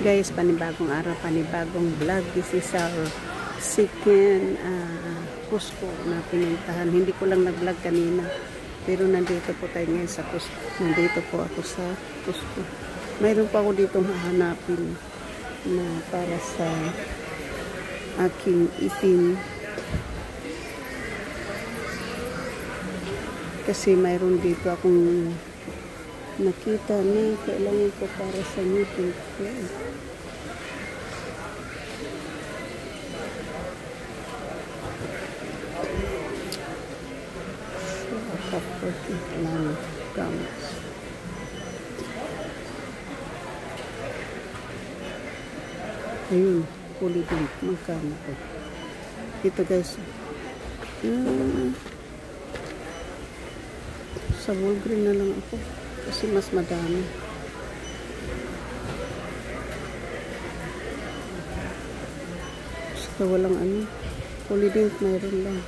Guys, panibagong araw, panibagong vlog. This is our second Cusco na pinuntahan. Hindi ko lang nag-vlog kanina, pero nandito po tayo ngayon sa Cusco. Nandito po ako sa Cusco. Mayroon pa ako dito hahanapin na para sa aking itim. Kasi mayroon dito akong nakita na kailangan ko para sa ngipin ko. So, kapag lang gamit. Ayun, huli din. Magkano ko. Ito guys. Sa Walgreen na lang ako. Kasi mas madami. Basta walang ano. Polydent mayroon lang.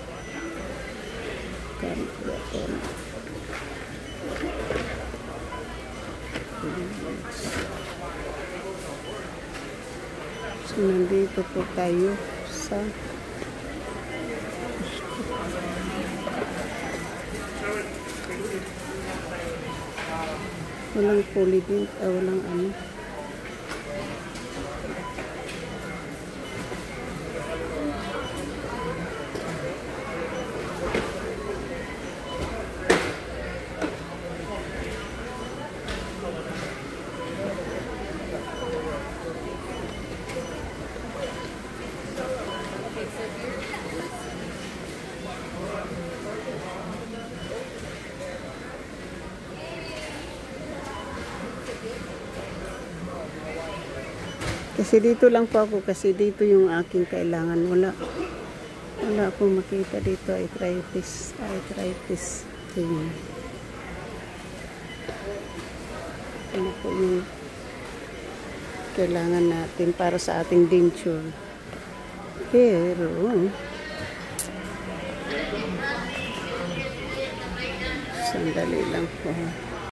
So, nandito po tayo sa walang polydent, walang ano. Kasi dito lang po ako, kasi dito yung aking kailangan. Wala akong makita dito. Arthritis thing. Ano po yung kailangan natin para sa ating denture. Pero sandali lang po.